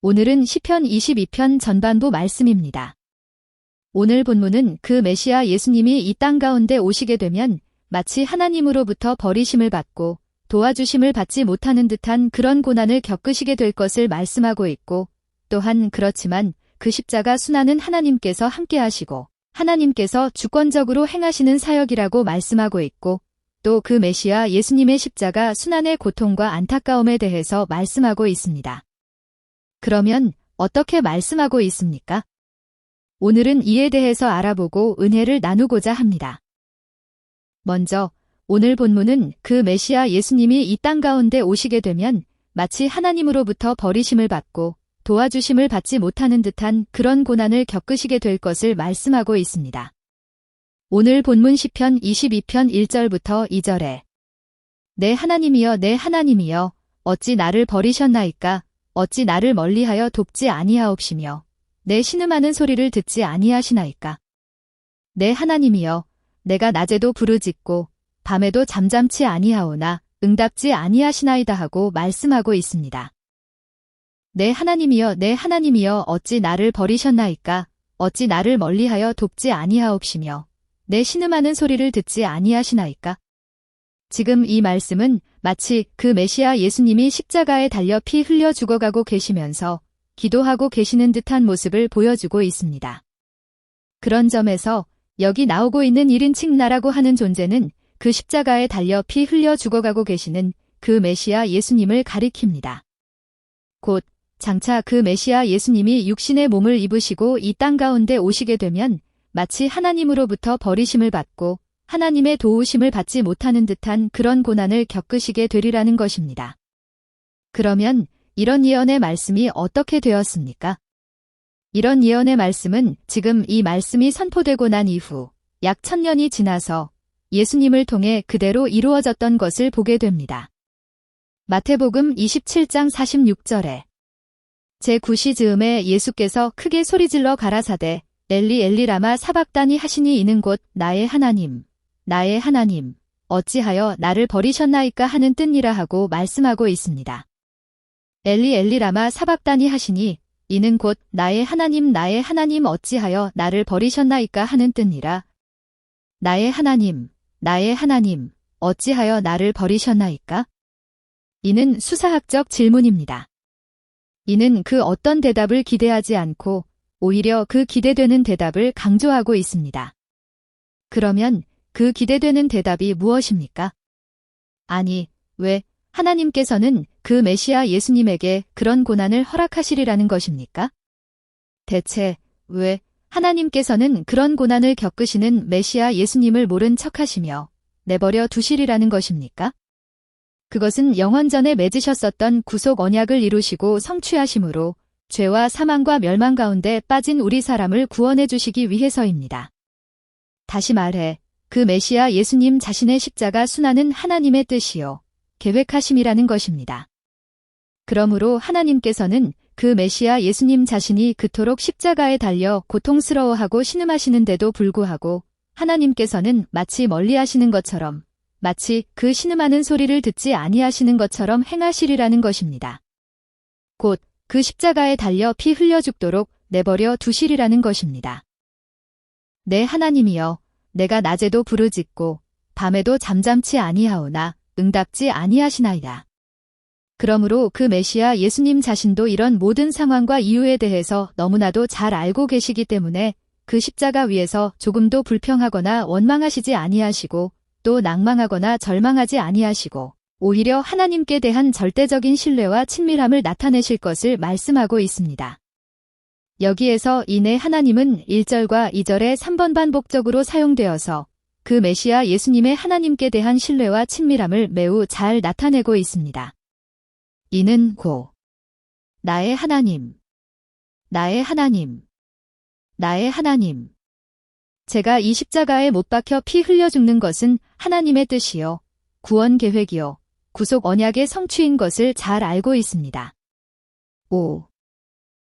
오늘은 시편 22편 전반부 말씀입니다. 오늘 본문은 그 메시아 예수님이 이 땅 가운데 오시게 되면 마치 하나님으로부터 버리심을 받고 도와주심을 받지 못하는 듯한 그런 고난을 겪으시게 될 것을 말씀하고 있고, 또한 그렇지만 그 십자가 순환은 하나님께서 함께 하시고 하나님께서 주권적으로 행하시는 사역이라고 말씀하고 있고, 또 그 메시아 예수님의 십자가 순환의 고통과 안타까움에 대해서 말씀하고 있습니다. 그러면 어떻게 말씀하고 있습니까? 오늘은 이에 대해서 알아보고 은혜를 나누고자 합니다. 먼저 오늘 본문은 그 메시아 예수님이 이 땅 가운데 오시게 되면 마치 하나님으로부터 버리심을 받고 도와주심을 받지 못하는 듯한 그런 고난을 겪으시게 될 것을 말씀하고 있습니다. 오늘 본문 시편 22편 1절부터 2절에 내 하나님이여 내 하나님이여 어찌 나를 버리셨나이까? 어찌 나를 멀리하여 돕지 아니하옵시며 내 신음하는 소리를 듣지 아니하시나이까? 내 하나님이여 내가 낮에도 부르짖고 밤에도 잠잠치 아니하오나 응답지 아니하시나이다 하고 말씀하고 있습니다. 내 하나님이여 내 하나님이여 어찌 나를 버리셨나이까? 어찌 나를 멀리하여 돕지 아니하옵시며 내 신음하는 소리를 듣지 아니하시나이까? 지금 이 말씀은 마치 그 메시아 예수님이 십자가에 달려 피 흘려 죽어가고 계시면서 기도하고 계시는 듯한 모습을 보여주고 있습니다. 그런 점에서 여기 나오고 있는 1인칭 나라고 하는 존재는 그 십자가에 달려 피 흘려 죽어가고 계시는 그 메시아 예수님을 가리킵니다. 곧 장차 그 메시아 예수님이 육신의 몸을 입으시고 이 땅 가운데 오시게 되면 마치 하나님으로부터 버리심을 받고 하나님의 도우심을 받지 못하는 듯한 그런 고난을 겪으시게 되리라는 것입니다. 그러면 이런 예언의 말씀이 어떻게 되었습니까? 이런 예언의 말씀은 지금 이 말씀이 선포되고 난 이후 약 1000년이 지나서 예수님을 통해 그대로 이루어졌던 것을 보게 됩니다. 마태복음 27장 46절에 제9시 즈음에 예수께서 크게 소리질러 가라사대 엘리 엘리 라마 사박다니 하시니 이는 곧 나의 하나님 나의 하나님 어찌하여 나를 버리셨나이까 하는 뜻이라 하고 말씀하고 있습니다. 엘리 엘리 라마 사박다니 하시니 이는 곧 나의 하나님 어찌하여 나를 버리셨나이까 하는 뜻이라. 나의 하나님 어찌하여 나를 버리셨나이까? 이는 수사학적 질문입니다. 이는 그 어떤 대답을 기대하지 않고 오히려 그 기대되는 대답을 강조하고 있습니다. 그러면 그 기대되는 대답이 무엇입니까? 아니, 왜 하나님께서는 그 메시아 예수님에게 그런 고난을 허락하시리라는 것입니까? 대체 왜 하나님께서는 그런 고난을 겪으시는 메시아 예수님을 모른 척하시며 내버려 두시리라는 것입니까? 그것은 영원전에 맺으셨었던 구속 언약을 이루시고 성취하심으로 죄와 사망과 멸망 가운데 빠진 우리 사람을 구원해 주시기 위해서입니다. 다시 말해 그 메시아 예수님 자신의 십자가 순환은 하나님의 뜻이요 계획하심이라는 것입니다. 그러므로 하나님께서는 그 메시아 예수님 자신이 그토록 십자가에 달려 고통스러워하고 신음하시는데도 불구하고 하나님께서는 마치 멀리하시는 것처럼 마치 그 신음하는 소리를 듣지 아니하시는 것처럼 행하시리라는 것입니다. 곧 그 십자가에 달려 피 흘려 죽도록 내버려 두시리라는 것입니다. 내 하나님이여 내가 낮에도 부르짖고 밤에도 잠잠치 아니하오나 응답지 아니하시나이다. 그러므로 그 메시아 예수님 자신도 이런 모든 상황과 이유에 대해서 너무나도 잘 알고 계시기 때문에 그 십자가 위에서 조금도 불평하거나 원망하시지 아니하시고 또 낭망하거나 절망하지 아니하시고 오히려 하나님께 대한 절대적인 신뢰와 친밀함을 나타내실 것을 말씀하고 있습니다. 여기에서 이 내 하나님은 1절과 2절에 3번 반복적으로 사용되어서 그 메시아 예수님의 하나님께 대한 신뢰와 친밀함을 매우 잘 나타내고 있습니다. 이는 고 나의 하나님 나의 하나님 나의 하나님 제가 이 십자가에 못 박혀 피 흘려 죽는 것은 하나님의 뜻이요 구원 계획이요 구속 언약의 성취인 것을 잘 알고 있습니다. 5.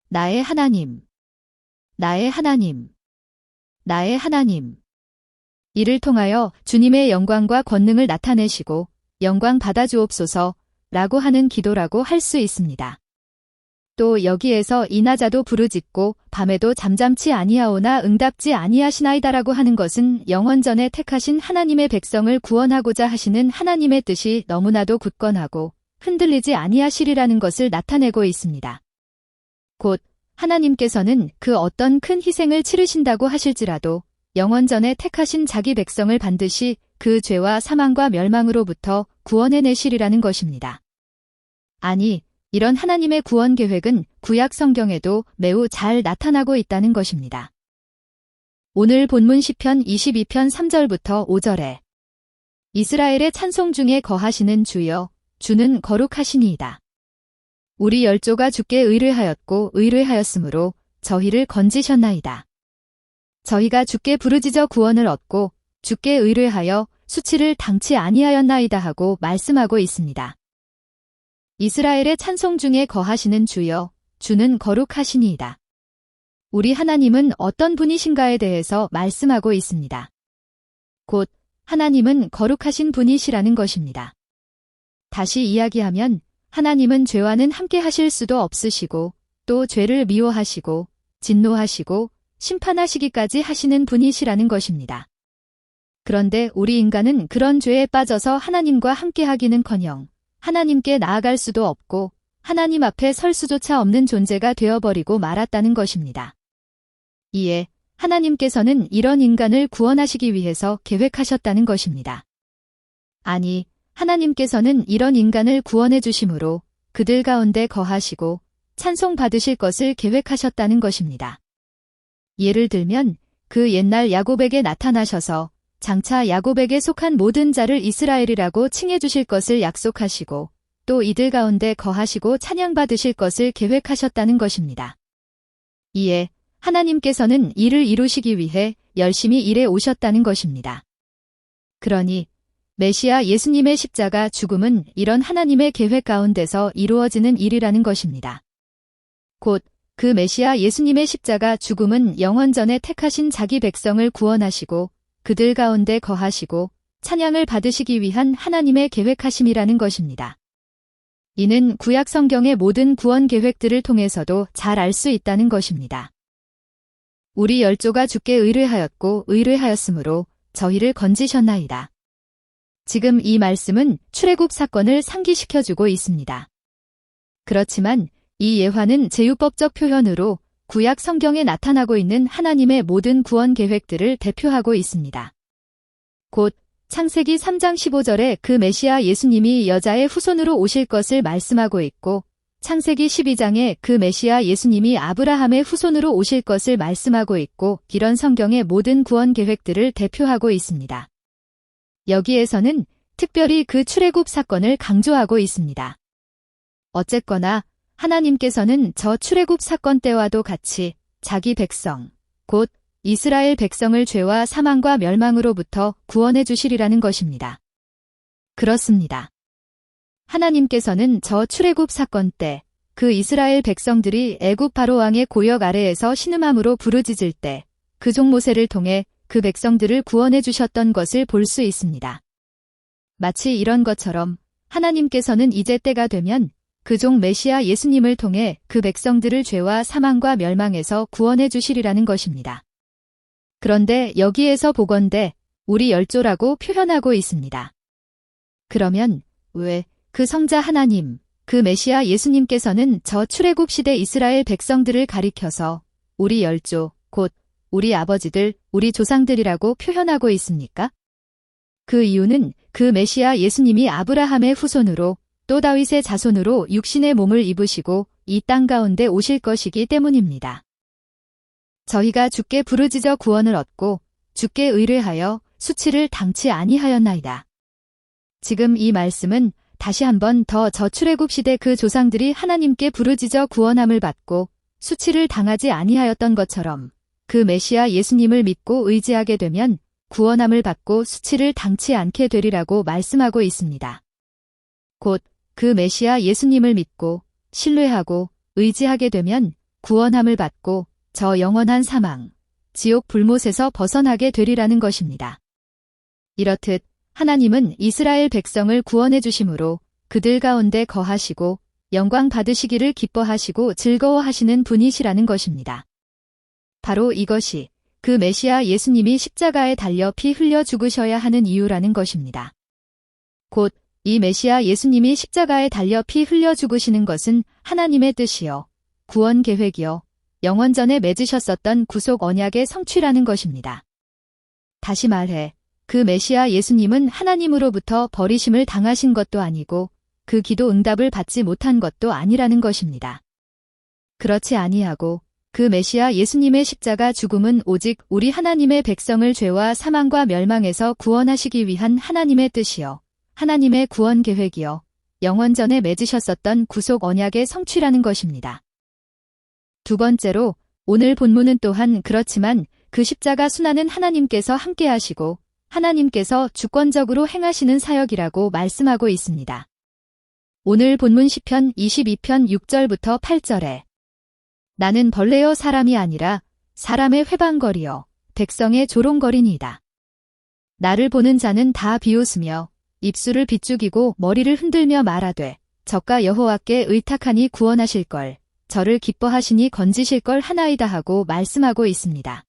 나의 하나님 나의 하나님 나의 하나님 이를 통하여 주님의 영광과 권능을 나타내시고 영광 받아주옵소서 라고 하는 기도라고 할 수 있습니다. 또 여기에서 이나자도 부르짖고 밤에도 잠잠치 아니하오나 응답지 아니하시나이다라고 하는 것은 영원전에 택하신 하나님의 백성을 구원하고자 하시는 하나님의 뜻이 너무나도 굳건하고 흔들리지 아니하시리라는 것을 나타내고 있습니다. 곧 하나님께서는 그 어떤 큰 희생을 치르신다고 하실지라도 영원전에 택하신 자기 백성을 반드시 그 죄와 사망과 멸망으로부터 구원해내시리라는 것입니다. 아니, 이런 하나님의 구원 계획은 구약 성경에도 매우 잘 나타나고 있다는 것입니다. 오늘 본문 시편 22편 3절부터 5절에 이스라엘의 찬송 중에 거하시는 주여, 주는 거룩하시니이다. 우리 열조가 주께 의뢰하였고 의뢰하였으므로 저희를 건지셨나이다. 저희가 주께 부르짖어 구원을 얻고 주께 의뢰하여 수치를 당치 아니하였나이다 하고 말씀하고 있습니다. 이스라엘의 찬송 중에 거하시는 주여, 주는 거룩하시니이다. 우리 하나님은 어떤 분이신가에 대해서 말씀하고 있습니다. 곧 하나님은 거룩하신 분이시라는 것입니다. 다시 이야기하면 하나님은 죄와는 함께 하실 수도 없으시고 또 죄를 미워하시고 진노하시고 심판하시기까지 하시는 분이시라는 것입니다. 그런데 우리 인간은 그런 죄에 빠져서 하나님과 함께 하기는커녕 하나님께 나아갈 수도 없고 하나님 앞에 설 수조차 없는 존재가 되어버리고 말았다는 것입니다. 이에 하나님께서는 이런 인간을 구원하시기 위해서 계획하셨다는 것입니다. 아니, 하나님께서는 이런 인간을 구원해 주심으로 그들 가운데 거하시고 찬송 받으실 것을 계획하셨다는 것입니다. 예를 들면 그 옛날 야곱에게 나타나셔서 장차 야곱에게 속한 모든 자를 이스라엘이라고 칭해 주실 것을 약속하시고 또 이들 가운데 거하시고 찬양받으실 것을 계획하셨다는 것입니다. 이에 하나님께서는 이를 이루시기 위해 열심히 일해 오셨다는 것입니다. 그러니 메시아 예수님의 십자가 죽음은 이런 하나님의 계획 가운데서 이루어지는 일이라는 것입니다. 곧 그 메시아 예수님의 십자가 죽음은 영원전에 택하신 자기 백성을 구원하시고 그들 가운데 거하시고 찬양을 받으시기 위한 하나님의 계획하심이라는 것입니다. 이는 구약 성경의 모든 구원 계획들을 통해서도 잘 알 수 있다는 것입니다. 우리 열조가 주께 의뢰하였고 의뢰하였으므로 저희를 건지셨나이다. 지금 이 말씀은 출애굽 사건을 상기시켜주고 있습니다. 그렇지만 이 예화는 제유법적 표현으로 구약 성경에 나타나고 있는 하나님의 모든 구원 계획들을 대표하고 있습니다. 곧 창세기 3장 15절에 그 메시아 예수님이 여자의 후손으로 오실 것을 말씀하고 있고 창세기 12장에 그 메시아 예수님이 아브라함의 후손으로 오실 것을 말씀하고 있고 이런 성경의 모든 구원 계획들을 대표하고 있습니다. 여기에서는 특별히 그 출애굽 사건을 강조하고 있습니다. 어쨌거나 하나님께서는 저 출애굽 사건 때와도 같이 자기 백성, 곧 이스라엘 백성을 죄와 사망과 멸망으로부터 구원해 주시리라는 것입니다. 그렇습니다. 하나님께서는 저 출애굽 사건 때 그 이스라엘 백성들이 애굽 바로 왕의 고역 아래에서 신음함으로 부르짖을 때 그 종 모세를 통해 그 백성들을 구원해 주셨던 것을 볼 수 있습니다. 마치 이런 것처럼 하나님께서는 이제 때가 되면 그 종 메시아 예수님을 통해 그 백성들을 죄와 사망과 멸망에서 구원해 주시리라는 것입니다. 그런데 여기에서 보건대 우리 열조라고 표현하고 있습니다. 그러면 왜 그 성자 하나님, 그 메시아 예수님께서는 저 출애굽 시대 이스라엘 백성들을 가리켜서 우리 열조, 곧 우리 아버지들, 우리 조상들이라고 표현하고 있습니까? 그 이유는 그 메시아 예수님이 아브라함의 후손으로 또 다윗의 자손으로 육신의 몸을 입으시고 이 땅 가운데 오실 것이기 때문입니다. 저희가 주께 부르짖어 구원을 얻고 주께 의뢰하여 수치를 당치 아니하였나이다. 지금 이 말씀은 다시 한번 더 저출애굽 시대 그 조상들이 하나님께 부르짖어 구원함을 받고 수치를 당하지 아니하였던 것처럼 그 메시아 예수님을 믿고 의지하게 되면 구원함을 받고 수치를 당치 않게 되리라고 말씀하고 있습니다. 곧 그 메시아 예수님을 믿고 신뢰하고 의지하게 되면 구원함을 받고 저 영원한 사망, 지옥 불못에서 벗어나게 되리라는 것입니다. 이렇듯 하나님은 이스라엘 백성을 구원해 주심으로 그들 가운데 거하시고 영광 받으시기를 기뻐하시고 즐거워하시는 분이시라는 것입니다. 바로 이것이 그 메시아 예수님이 십자가에 달려 피 흘려 죽으셔야 하는 이유라는 것입니다. 곧 이 메시아 예수님이 십자가에 달려 피 흘려 죽으시는 것은 하나님의 뜻이요, 구원 계획이요, 영원전에 맺으셨었던 구속 언약의 성취라는 것입니다. 다시 말해 그 메시아 예수님은 하나님으로부터 버리심을 당하신 것도 아니고 그 기도 응답을 받지 못한 것도 아니라는 것입니다. 그렇지 아니하고 그 메시아 예수님의 십자가 죽음은 오직 우리 하나님의 백성을 죄와 사망과 멸망에서 구원하시기 위한 하나님의 뜻이요, 하나님의 구원 계획이요, 영원전에 맺으셨었던 구속 언약의 성취라는 것입니다. 두 번째로 오늘 본문은 또한 그렇지만 그 십자가 순환은 하나님께서 함께 하시고 하나님께서 주권적으로 행하시는 사역이라고 말씀하고 있습니다. 오늘 본문 시편 22편 6절부터 8절에 나는 벌레여 사람이 아니라 사람의 회방거리여 백성의 조롱거리니이다. 나를 보는 자는 다 비웃으며 입술을 비죽이고 머리를 흔들며 말하되 저가 여호와께 의탁하니 구원하실걸, 저를 기뻐하시니 건지실걸 하나이다 하고 말씀하고 있습니다.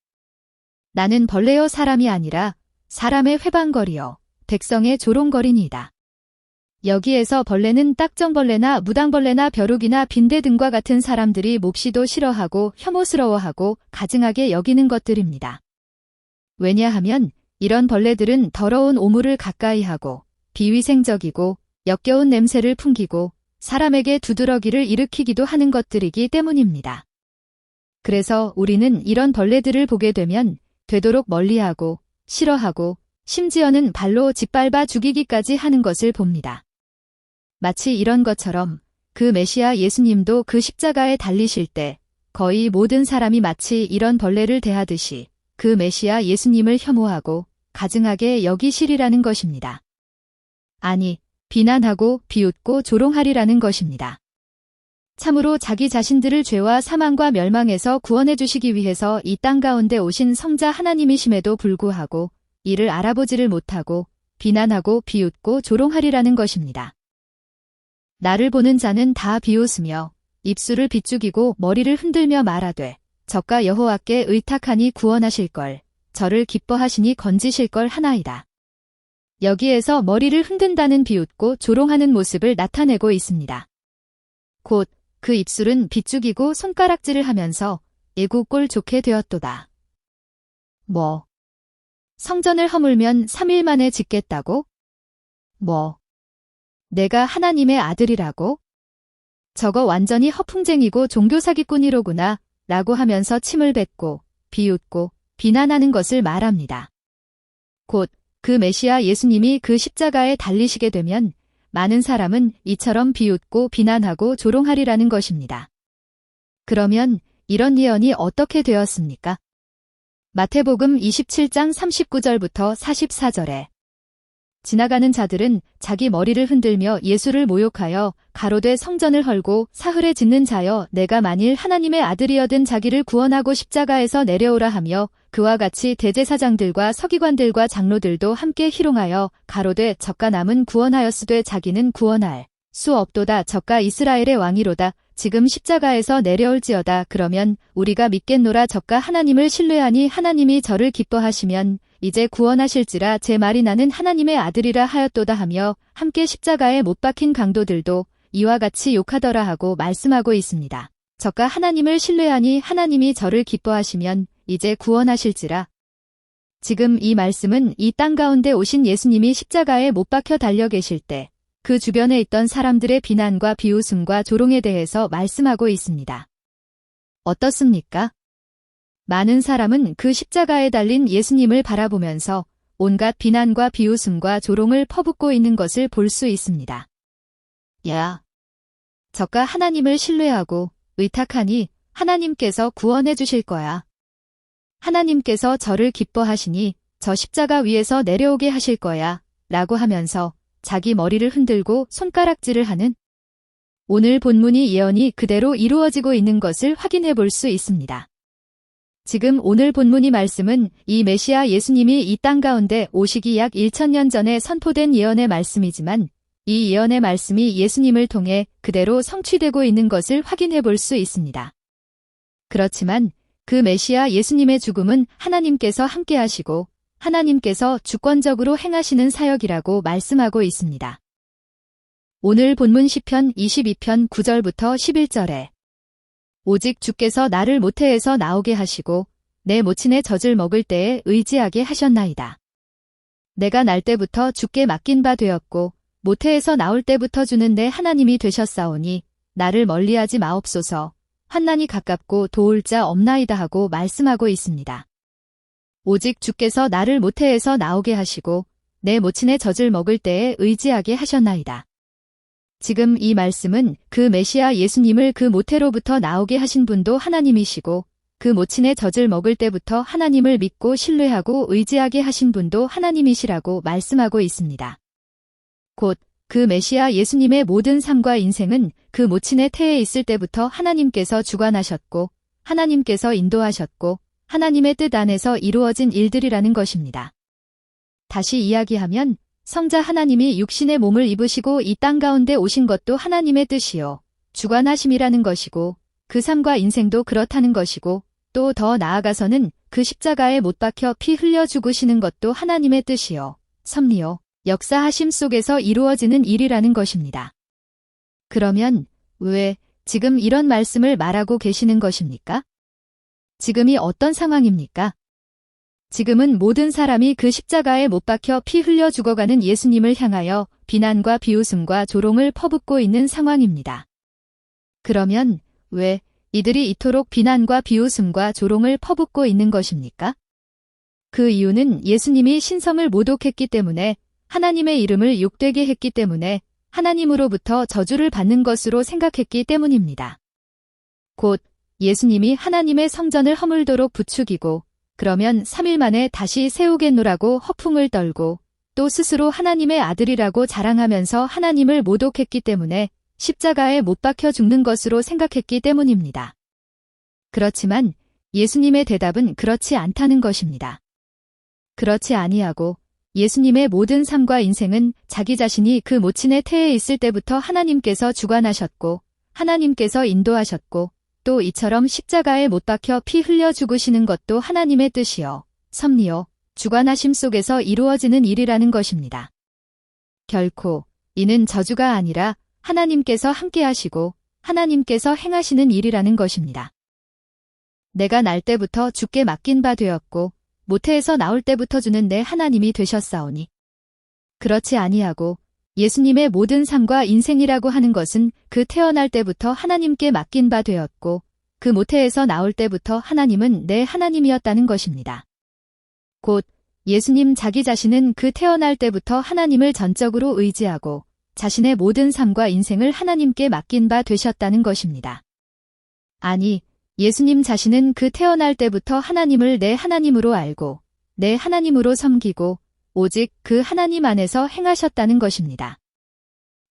나는 벌레여 사람이 아니라 사람의 회방거리여 백성의 조롱거리니이다. 여기에서 벌레는 딱정벌레나 무당벌레나 벼룩이나 빈대 등과 같은 사람들이 몹시도 싫어하고 혐오스러워하고 가증하게 여기는 것들입니다. 왜냐하면 이런 벌레들은 더러운 오물을 가까이 하고 비위생적이고 역겨운 냄새를 풍기고 사람에게 두드러기를 일으키기도 하는 것들이기 때문입니다. 그래서 우리는 이런 벌레들을 보게 되면 되도록 멀리하고 싫어하고 심지어는 발로 짓밟아 죽이기까지 하는 것을 봅니다. 마치 이런 것처럼 그 메시아 예수님도 그 십자가에 달리실 때 거의 모든 사람이 마치 이런 벌레를 대하듯이 그 메시아 예수님을 혐오하고 가증하게 여기시리라는 것입니다. 아니, 비난하고 비웃고 조롱하리라는 것입니다. 참으로 자기 자신들을 죄와 사망과 멸망에서 구원해 주시기 위해서 이 땅 가운데 오신 성자 하나님이심에도 불구하고 이를 알아보지를 못하고 비난하고 비웃고 조롱하리라는 것입니다. 나를 보는 자는 다 비웃으며 입술을 비죽이고 머리를 흔들며 말하되 저가 여호와께 의탁하니 구원하실걸, 저를 기뻐하시니 건지실걸 하나이다. 여기에서 머리를 흔든다는 비웃고 조롱하는 모습을 나타내고 있습니다. 곧 그 입술은 비죽이고 손가락질을 하면서 예구 꼴 좋게 되었도다. 뭐? 성전을 허물면 3일 만에 짓겠다고? 뭐? 내가 하나님의 아들이라고? 저거 완전히 허풍쟁이고 종교사기꾼이로구나 라고 하면서 침을 뱉고 비웃고 비난하는 것을 말합니다. 곧 그 메시아 예수님이 그 십자가에 달리시게 되면 많은 사람은 이처럼 비웃고 비난하고 조롱하리라는 것입니다. 그러면 이런 예언이 어떻게 되었습니까? 마태복음 27장 39절부터 44절에 지나가는 자들은 자기 머리를 흔들며 예수를 모욕하여 가로되 성전을 헐고 사흘에 짓는 자여 내가 만일 하나님의 아들이여든 자기를 구원하고 십자가에서 내려오라 하며 그와 같이 대제사장들과 서기관들과 장로들도 함께 희롱하여 가로되 저가 남은 구원하였으되 자기는 구원할 수 없도다. 저가 이스라엘의 왕이로다. 지금 십자가에서 내려올지어다. 그러면 우리가 믿겠노라. 저가 하나님을 신뢰하니 하나님이 저를 기뻐하시면 이제 구원하실지라 제 말이 나는 하나님의 아들이라 하였도다 하며 함께 십자가에 못 박힌 강도들도 이와 같이 욕하더라 하고 말씀하고 있습니다. 저가 하나님을 신뢰하니 하나님이 저를 기뻐하시면 이제 구원하실지라. 지금 이 말씀은 이 땅 가운데 오신 예수님이 십자가에 못 박혀 달려 계실 때 그 주변에 있던 사람들의 비난과 비웃음과 조롱에 대해서 말씀하고 있습니다. 어떻습니까? 많은 사람은 그 십자가에 달린 예수님을 바라보면서 온갖 비난과 비웃음과 조롱을 퍼붓고 있는 것을 볼 수 있습니다. 야, 저가 하나님을 신뢰하고 의탁하니 하나님께서 구원해 주실 거야. 하나님께서 저를 기뻐하시니 저 십자가 위에서 내려오게 하실 거야 라고 하면서 자기 머리를 흔들고 손가락질을 하는 오늘 본문이 예언이 그대로 이루어지고 있는 것을 확인해 볼 수 있습니다. 지금 오늘 본문이 말씀은 이 메시아 예수님이 이 땅 가운데 오시기 약 1000년 전에 선포된 예언의 말씀이지만 이 예언의 말씀이 예수님을 통해 그대로 성취되고 있는 것을 확인해 볼 수 있습니다. 그렇지만 그 메시아 예수님의 죽음은 하나님께서 함께 하시고 하나님께서 주권적으로 행하시는 사역이라고 말씀하고 있습니다. 오늘 본문 시편 22편 9절부터 11절에 오직 주께서 나를 모태에서 나오게 하시고 내 모친의 젖을 먹을 때에 의지하게 하셨나이다. 내가 날 때부터 주께 맡긴 바 되었고 모태에서 나올 때부터 주는 내 하나님이 되셨사오니 나를 멀리하지 마옵소서. 환난이 가깝고 도울 자 없나이다 하고 말씀하고 있습니다. 오직 주께서 나를 모태에서 나오게 하시고 내 모친의 젖을 먹을 때에 의지하게 하셨나이다. 지금 이 말씀은 그 메시아 예수님을 그 모태로부터 나오게 하신 분도 하나님이시고 그 모친의 젖을 먹을 때부터 하나님을 믿고 신뢰하고 의지하게 하신 분도 하나님이시라고 말씀하고 있습니다. 곧 그 메시아 예수님의 모든 삶과 인생은 그 모친의 태에 있을 때부터 하나님께서 주관하셨고 하나님께서 인도하셨고 하나님의 뜻 안에서 이루어진 일들이라는 것입니다. 다시 이야기하면 성자 하나님이 육신의 몸을 입으시고 이 땅 가운데 오신 것도 하나님의 뜻이요 주관하심이라는 것이고 그 삶과 인생도 그렇다는 것이고 또 더 나아가서는 그 십자가에 못 박혀 피 흘려 죽으시는 것도 하나님의 뜻이요 섭리요 역사하심 속에서 이루어지는 일이라는 것입니다. 그러면 왜 지금 이런 말씀을 말하고 계시는 것입니까? 지금이 어떤 상황입니까? 지금은 모든 사람이 그 십자가에 못 박혀 피 흘려 죽어가는 예수님을 향하여 비난과 비웃음과 조롱을 퍼붓고 있는 상황입니다. 그러면 왜 이들이 이토록 비난과 비웃음과 조롱을 퍼붓고 있는 것입니까? 그 이유는 예수님이 신성을 모독했기 때문에 하나님의 이름을 욕되게 했기 때문에 하나님으로부터 저주를 받는 것으로 생각했기 때문입니다. 곧 예수님이 하나님의 성전을 허물도록 부추기고 그러면 3일 만에 다시 세우겠노라고 허풍을 떨고 또 스스로 하나님의 아들이라고 자랑하면서 하나님을 모독했기 때문에 십자가에 못 박혀 죽는 것으로 생각했기 때문입니다. 그렇지만 예수님의 대답은 그렇지 않다는 것입니다. 그렇지 아니하고 예수님의 모든 삶과 인생은 자기 자신이 그 모친의 태에 있을 때부터 하나님께서 주관하셨고 하나님께서 인도하셨고 또 이처럼 십자가에 못 박혀 피 흘려 죽으시는 것도 하나님의 뜻이요 섭리요 주관하심 속에서 이루어지는 일이라는 것입니다. 결코 이는 저주가 아니라 하나님께서 함께 하시고 하나님께서 행하시는 일이라는 것입니다. 내가 날 때부터 주께 맡긴 바 되었고 모태에서 나올 때부터 주는 내 하나님이 되셨사오니 그렇지 아니하고 예수님의 모든 삶과 인생이라고 하는 것은 그 태어날 때부터 하나님께 맡긴 바 되었고 그 모태에서 나올 때부터 하나님은 내 하나님이었다는 것입니다. 곧 예수님 자기 자신은 그 태어날 때부터 하나님을 전적으로 의지하고 자신의 모든 삶과 인생을 하나님께 맡긴 바 되셨다는 것입니다. 아니, 예수님 자신은 그 태어날 때부터 하나님을 내 하나님으로 알고 내 하나님으로 섬기고 오직 그 하나님 안에서 행하셨다는 것입니다.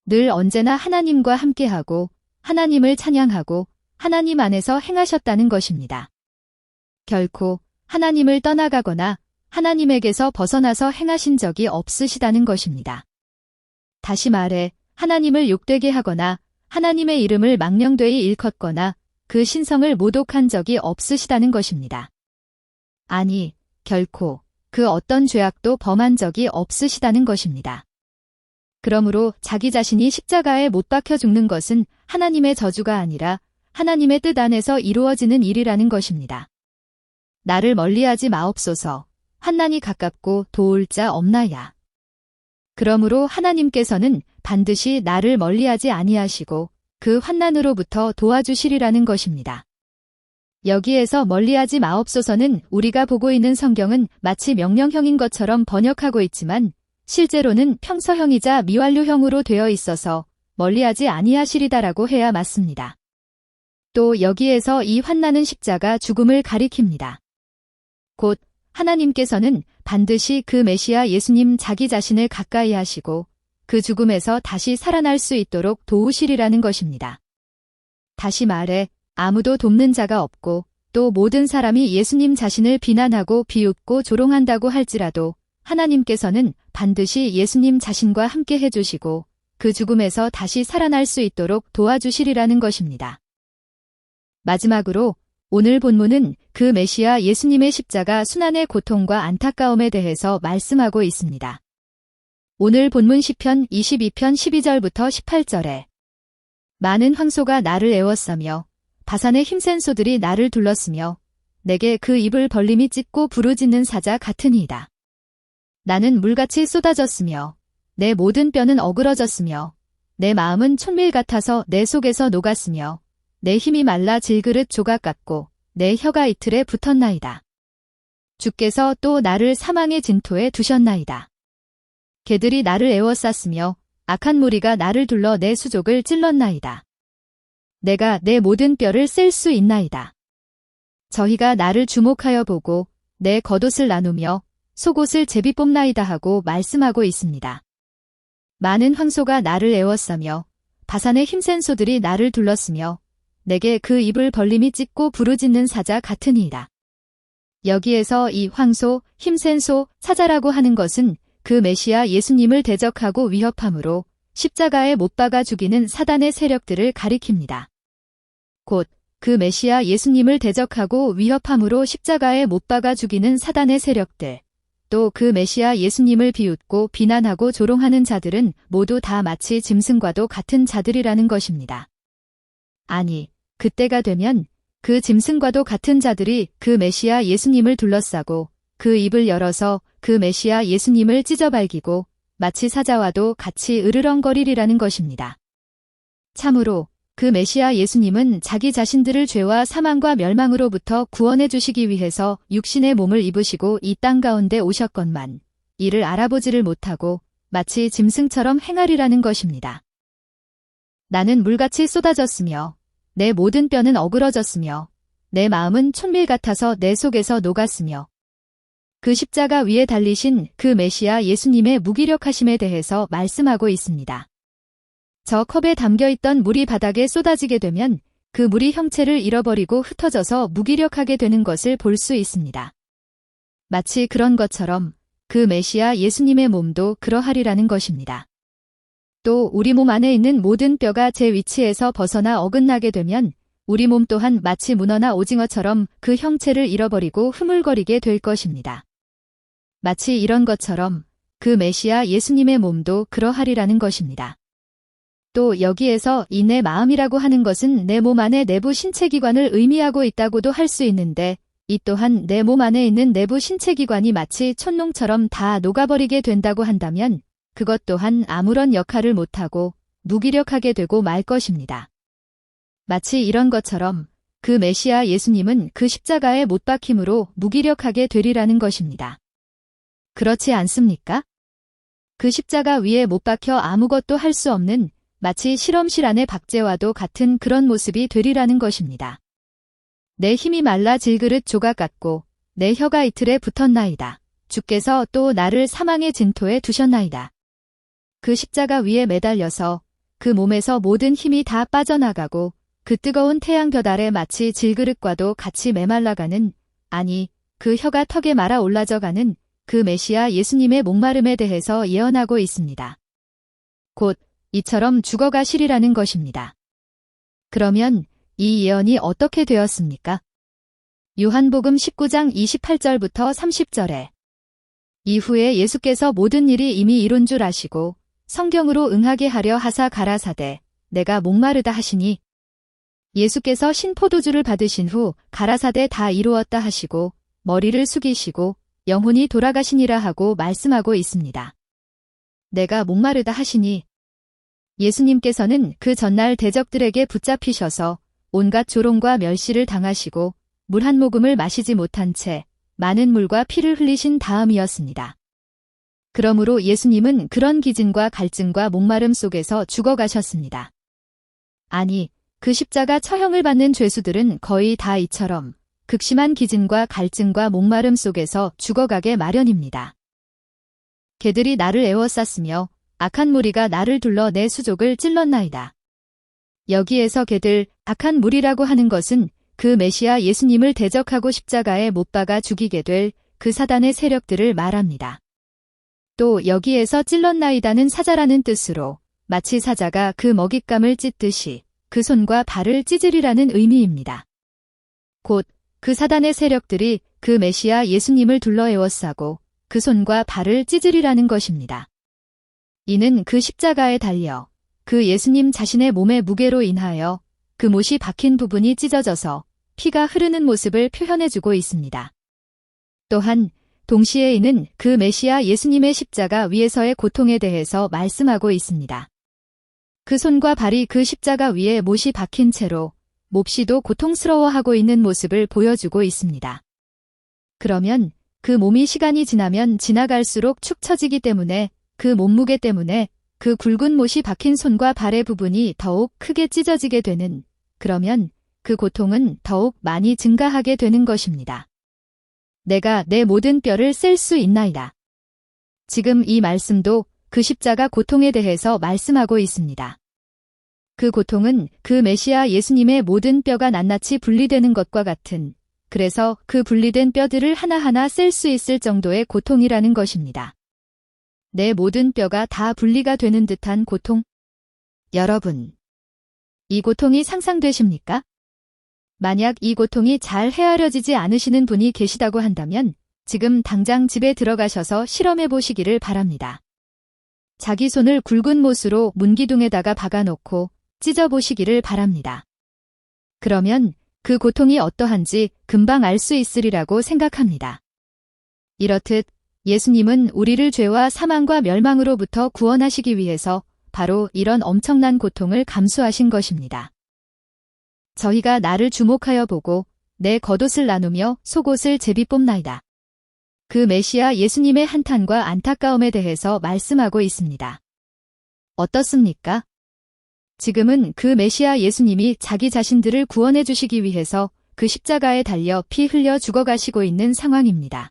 늘 언제나 하나님과 함께하고 하나님을 찬양하고 하나님 안에서 행하셨다는 것입니다. 결코 하나님을 떠나가거나 하나님에게서 벗어나서 행하신 적이 없으시다는 것입니다. 다시 말해 하나님을 욕되게 하거나 하나님의 이름을 망령되이 일컫거나 그 신성을 모독한 적이 없으시다는 것입니다. 아니, 결코 그 어떤 죄악도 범한 적이 없으시다는 것입니다. 그러므로 자기 자신이 십자가에 못 박혀 죽는 것은 하나님의 저주가 아니라 하나님의 뜻 안에서 이루어지는 일이라는 것입니다. 나를 멀리하지 마옵소서. 환난이 가깝고 도울 자 없나야. 그러므로 하나님께서는 반드시 나를 멀리하지 아니하시고 그 환난으로부터 도와주시리라는 것입니다. 여기에서 멀리하지 마옵소서는 우리가 보고 있는 성경은 마치 명령형인 것처럼 번역하고 있지만 실제로는 평서형이자 미완료형으로 되어 있어서 멀리하지 아니하시리다라고 해야 맞습니다. 또 여기에서 이 환난은 십자가 죽음을 가리킵니다. 곧 하나님께서는 반드시 그 메시아 예수님 자기 자신을 가까이 하시고 그 죽음에서 다시 살아날 수 있도록 도우시리라는 것입니다. 다시 말해 아무도 돕는 자가 없고 또 모든 사람이 예수님 자신을 비난하고 비웃고 조롱한다고 할지라도 하나님께서는 반드시 예수님 자신과 함께 해주시고 그 죽음에서 다시 살아날 수 있도록 도와주시리라는 것입니다. 마지막으로 오늘 본문은 그 메시아 예수님의 십자가 순환의 고통과 안타까움에 대해서 말씀하고 있습니다. 오늘 본문 시편 22편 12절부터 18절에 많은 황소가 나를 애워싸며 바산의 힘센 소들이 나를 둘렀으며 내게 그 입을 벌림이 찢고 부르짖는 사자 같으니이다. 나는 물같이 쏟아졌으며 내 모든 뼈는 어그러졌으며 내 마음은 촛밀 같아서 내 속에서 녹았으며 내 힘이 말라 질그릇 조각 같고 내 혀가 이틀에 붙었나이다. 주께서 또 나를 사망의 진토에 두셨나이다. 개들이 나를 애워쌌으며 악한 무리가 나를 둘러 내 수족을 찔렀나이다. 내가 내 모든 뼈를 셀 수 있나이다. 저희가 나를 주목하여 보고 내 겉옷을 나누며 속옷을 제비 뽑나이다 하고 말씀하고 있습니다. 많은 황소가 나를 애워싸며 바산의 힘센 소들이 나를 둘렀으며 내게 그 입을 벌림이 찢고 부르짖는 사자 같으니이다. 여기에서 이 황소, 힘센 소, 사자라고 하는 것은 그 메시아 예수님을 대적하고 위협함으로 십자가에 못 박아 죽이는 사단의 세력들을 가리킵니다. 곧 그 메시아 예수님을 대적하고 위협함으로 십자가에 못 박아 죽이는 사단의 세력들, 또 그 메시아 예수님을 비웃고 비난하고 조롱하는 자들은 모두 다 마치 짐승과도 같은 자들이라는 것입니다. 아니, 그때가 되면 그 짐승과도 같은 자들이 그 메시아 예수님을 둘러싸고 그 입을 열어서 그 메시아 예수님을 찢어발기고 마치 사자와도 같이 으르렁거리리라는 것입니다. 참으로 그 메시아 예수님은 자기 자신들을 죄와 사망과 멸망으로부터 구원해 주시기 위해서 육신의 몸을 입으시고 이 땅 가운데 오셨건만 이를 알아보지를 못하고 마치 짐승처럼 행하리라는 것입니다. 나는 물같이 쏟아졌으며 내 모든 뼈는 어그러졌으며 내 마음은 촛밀 같아서 내 속에서 녹았으며 그 십자가 위에 달리신 그 메시아 예수님의 무기력하심에 대해서 말씀하고 있습니다. 저 컵에 담겨있던 물이 바닥에 쏟아지게 되면 그 물이 형체를 잃어버리고 흩어져서 무기력하게 되는 것을 볼 수 있습니다. 마치 그런 것처럼 그 메시아 예수님의 몸도 그러하리라는 것입니다. 또 우리 몸 안에 있는 모든 뼈가 제 위치에서 벗어나 어긋나게 되면 우리 몸 또한 마치 문어나 오징어처럼 그 형체를 잃어버리고 흐물거리게 될 것입니다. 마치 이런 것처럼 그 메시아 예수님의 몸도 그러하리라는 것입니다. 또 여기에서 이 내 마음이라고 하는 것은 내 몸 안의 내부 신체기관을 의미하고 있다고도 할 수 있는데 이 또한 내 몸 안에 있는 내부 신체기관이 마치 촛농처럼 다 녹아버리게 된다고 한다면 그것 또한 아무런 역할을 못하고 무기력하게 되고 말 것입니다. 마치 이런 것처럼 그 메시아 예수님은 그 십자가에 못 박힘으로 무기력하게 되리라는 것입니다. 그렇지 않습니까? 그 십자가 위에 못 박혀 아무것도 할 수 없는 마치 실험실 안의 박제와도 같은 그런 모습이 되리라는 것입니다. 내 힘이 말라 질그릇 조각 같고 내 혀가 이틀에 붙었나이다. 주께서 또 나를 사망의 진토에 두셨나이다. 그 십자가 위에 매달려서 그 몸에서 모든 힘이 다 빠져나가고 그 뜨거운 태양볕 아래 마치 질그릇과도 같이 메말라가는, 아니 그 혀가 턱에 말아 올라져가는 그 메시아 예수님의 목마름에 대해서 예언하고 있습니다. 곧 이처럼 죽어가시리라는 것입니다. 그러면 이 예언이 어떻게 되었습니까? 요한복음 19장 28절부터 30절에 이후에 예수께서 모든 일이 이미 이룬 줄 아시고 성경으로 응하게 하려 하사 가라사대 내가 목마르다 하시니 예수께서 신포도주를 받으신 후 가라사대 다 이루었다 하시고 머리를 숙이시고 영혼이 돌아가시니라 하고 말씀하고 있습니다. 내가 목마르다 하시니 예수님께서는 그 전날 대적들에게 붙잡히셔서 온갖 조롱과 멸시를 당하시고 물 한 모금을 마시지 못한 채 많은 물과 피를 흘리신 다음이었습니다. 그러므로 예수님은 그런 기진과 갈증과 목마름 속에서 죽어가셨습니다. 아니, 그 십자가 처형을 받는 죄수들은 거의 다 이처럼 극심한 기진과 갈증과 목마름 속에서 죽어가게 마련입니다. 개들이 나를 애워쌌으며 악한 무리가 나를 둘러 내 수족을 찔렀나이다. 여기에서 개들, 악한 무리라고 하는 것은 그 메시아 예수님을 대적하고 십자가에 못 박아 죽이게 될 그 사단의 세력들을 말합니다. 또 여기에서 찔렀나이다는 사자라는 뜻으로 마치 사자가 그 먹잇감을 찢듯이 그 손과 발을 찢으리라는 의미입니다. 곧 그 사단의 세력들이 그 메시아 예수님을 둘러 에워싸고 그 손과 발을 찢으리라는 것입니다. 이는 그 십자가에 달려 그 예수님 자신의 몸의 무게로 인하여 그 못이 박힌 부분이 찢어져서 피가 흐르는 모습을 표현해주고 있습니다. 또한 동시에 이는 그 메시아 예수님의 십자가 위에서의 고통에 대해서 말씀하고 있습니다. 그 손과 발이 그 십자가 위에 못이 박힌 채로 몹시도 고통스러워하고 있는 모습을 보여주고 있습니다. 그러면 그 몸이 시간이 지나면 지나갈수록 축 처지기 때문에 그 몸무게 때문에 그 굵은 못이 박힌 손과 발의 부분이 더욱 크게 찢어지게 되는, 그러면 그 고통은 더욱 많이 증가하게 되는 것입니다. 내가 내 모든 뼈를 셀 수 있나이다. 지금 이 말씀도 그 십자가 고통에 대해서 말씀하고 있습니다. 그 고통은 그 메시아 예수님의 모든 뼈가 낱낱이 분리되는 것과 같은, 그래서 그 분리된 뼈들을 하나하나 셀 수 있을 정도의 고통이라는 것입니다. 내 모든 뼈가 다 분리가 되는 듯한 고통? 여러분, 이 고통이 상상되십니까? 만약 이 고통이 잘 헤아려지지 않으시는 분이 계시다고 한다면 지금 당장 집에 들어가셔서 실험해 보시기를 바랍니다. 자기 손을 굵은 못으로 문기둥에다가 박아놓고 찢어보시기를 바랍니다. 그러면 그 고통이 어떠한지 금방 알 수 있으리라고 생각합니다. 이렇듯 예수님은 우리를 죄와 사망과 멸망으로부터 구원하시기 위해서 바로 이런 엄청난 고통을 감수하신 것입니다. 저희가 나를 주목하여 보고 내 겉옷을 나누며 속옷을 제비 뽑나이다. 그 메시아 예수님의 한탄과 안타까움에 대해서 말씀하고 있습니다. 어떻습니까? 지금은 그 메시아 예수님이 자기 자신들을 구원해 주시기 위해서 그 십자가에 달려 피 흘려 죽어가시고 있는 상황입니다.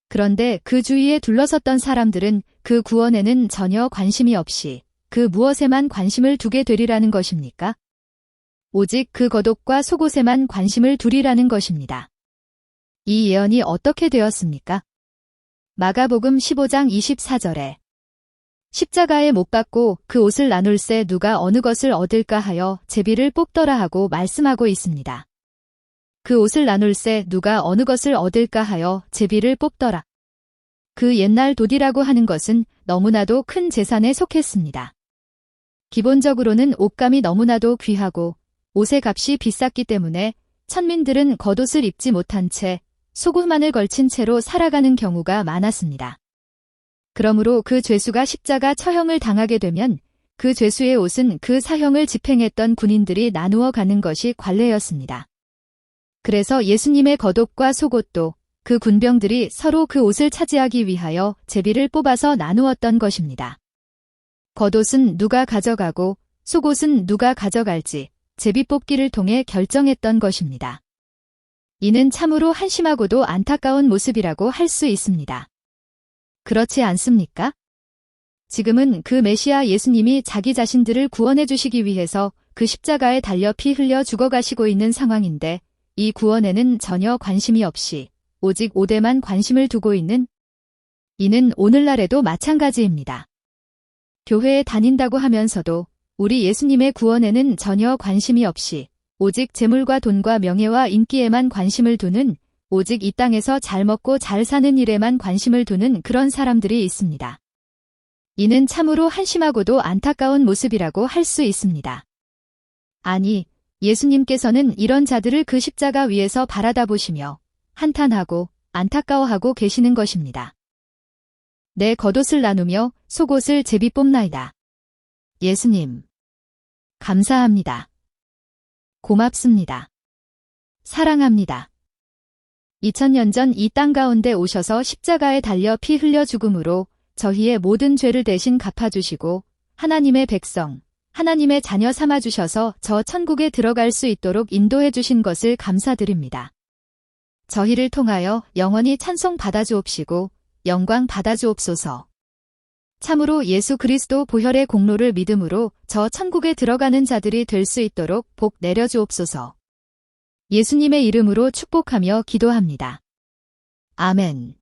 그런데 그 주위에 둘러섰던 사람들은 그 구원에는 전혀 관심이 없이 그 무엇에만 관심을 두게 되리라는 것입니까? 오직 그 겉옷과 속옷에만 관심을 두리라는 것입니다. 이 예언이 어떻게 되었습니까? 마가복음 15장 24절에 십자가에 못 박고 그 옷을 나눌새 누가 어느 것을 얻을까 하여 제비를 뽑더라 하고 말씀하고 있습니다. 그 옷을 나눌새 누가 어느 것을 얻을까 하여 제비를 뽑더라. 그 옛날 도디라고 하는 것은 너무나도 큰 재산에 속했습니다. 기본적으로는 옷감이 너무나도 귀하고 옷의 값이 비쌌기 때문에 천민들은 겉옷을 입지 못한 채 속옷만을 걸친 채로 살아가는 경우가 많았습니다. 그러므로 그 죄수가 십자가 처형을 당하게 되면 그 죄수의 옷은 그 사형을 집행했던 군인들이 나누어 가는 것이 관례였습니다. 그래서 예수님의 겉옷과 속옷도 그 군병들이 서로 그 옷을 차지하기 위하여 제비를 뽑아서 나누었던 것입니다. 겉옷은 누가 가져가고 속옷은 누가 가져갈지 제비 뽑기를 통해 결정했던 것입니다. 이는 참으로 한심하고도 안타까운 모습이라고 할 수 있습니다. 그렇지 않습니까? 지금은 그 메시아 예수님이 자기 자신들을 구원해 주시기 위해서 그 십자가에 달려 피 흘려 죽어가시고 있는 상황인데 이 구원에는 전혀 관심이 없이 오직 옷에만 관심을 두고 있는, 이는 오늘날에도 마찬가지입니다. 교회에 다닌다고 하면서도 우리 예수님의 구원에는 전혀 관심이 없이 오직 재물과 돈과 명예와 인기에만 관심을 두는, 오직 이 땅에서 잘 먹고 잘 사는 일에만 관심을 두는 그런 사람들이 있습니다. 이는 참으로 한심하고도 안타까운 모습이라고 할 수 있습니다. 아니, 예수님께서는 이런 자들을 그 십자가 위에서 바라다 보시며 한탄하고 안타까워하고 계시는 것입니다. 내 겉옷을 나누며 속옷을 제비 뽑나이다. 예수님, 감사합니다. 고맙습니다. 사랑합니다. 2000년 전 이 땅 가운데 오셔서 십자가에 달려 피 흘려 죽음으로 저희의 모든 죄를 대신 갚아주시고 하나님의 백성, 하나님의 자녀 삼아주셔서 저 천국에 들어갈 수 있도록 인도해 주신 것을 감사드립니다. 저희를 통하여 영원히 찬송 받아주옵시고 영광 받아주옵소서. 참으로 예수 그리스도 보혈의 공로를 믿음으로 저 천국에 들어가는 자들이 될 수 있도록 복 내려주옵소서. 예수님의 이름으로 축복하며 기도합니다. 아멘.